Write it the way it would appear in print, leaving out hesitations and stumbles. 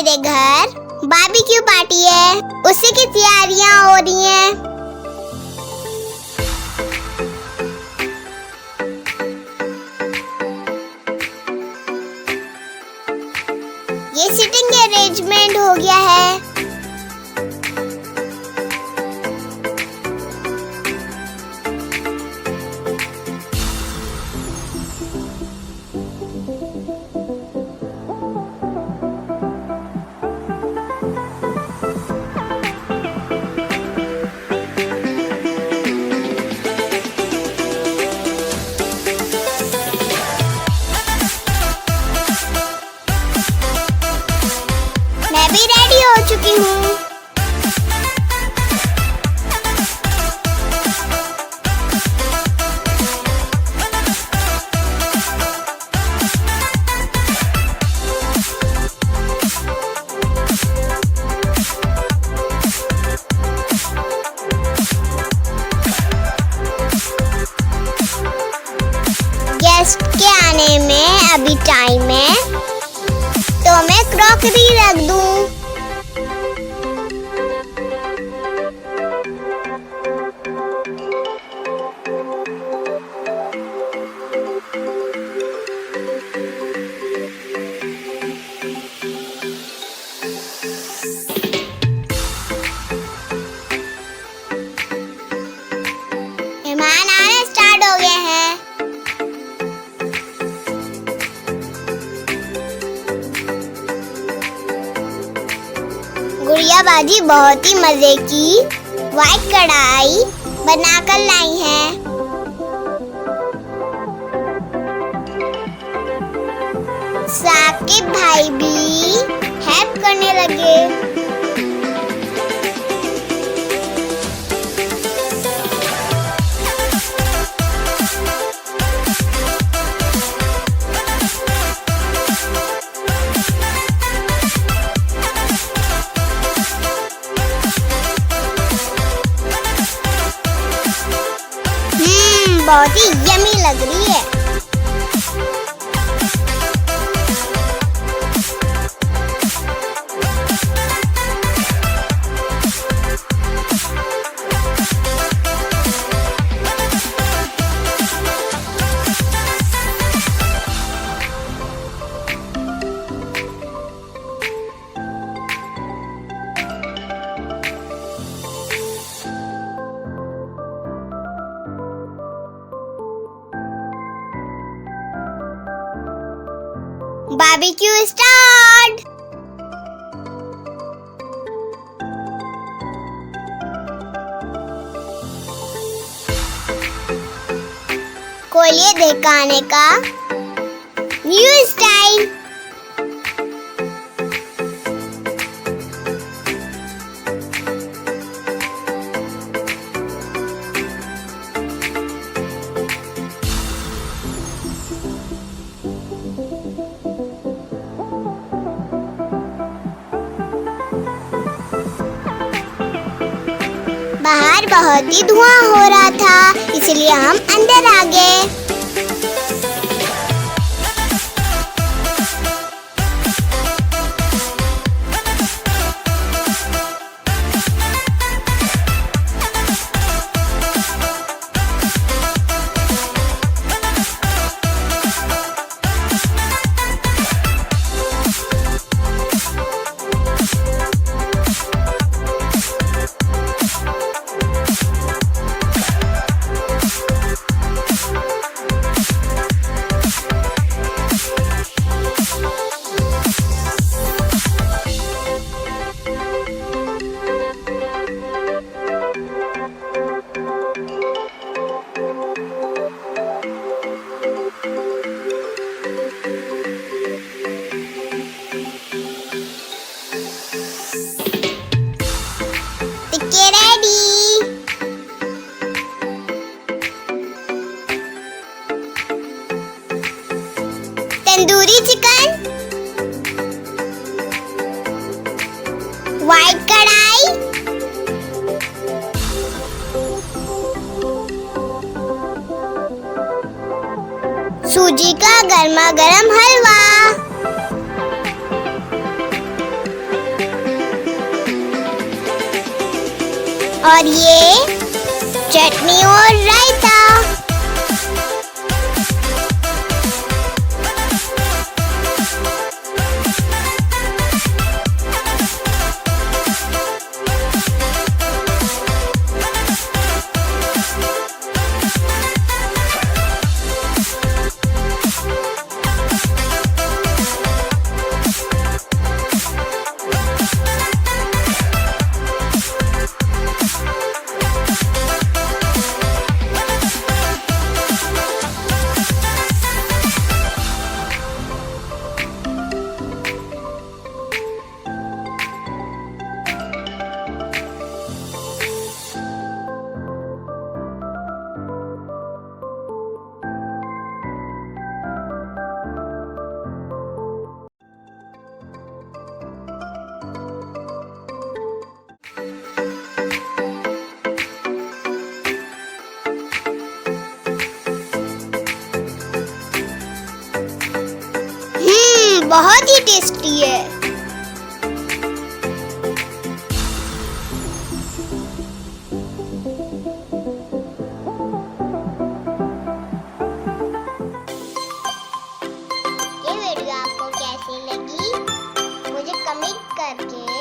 मेरे घर barbecue party है, उसी की तैयारियां हो रही हैं। ये सीटिंग अरेंजमेंट हो गया है। मैं भी रेडी हो चुकी हूँ। गेस्ट के आने में अभी टाइम है, तो मैं क्रॉकरी रख दूँ। मेहमान आने स्टार्ट हो गए हैं। गुड़िया बाजी बहुत ही मजे की व्हाइट कढ़ाई बनाकर लाई है। साकिब भाई भी हेल्प करने लगे। बहुत ही यमी लग रही है। Barbecue start. कोयले दिखाने का न्यू स्टाइल। बाहर बहुत ही धुआं हो रहा था, इसलिए हम अंदर आ गए। तंदूरी चिकन, व्हाइट कढ़ाई, सूजी का गर्मा गर्म हलवा, और ये चटनी और रायता। बहुत ही टेस्टी है। ये वीडियो आपको कैसी लगी मुझे कमेंट करके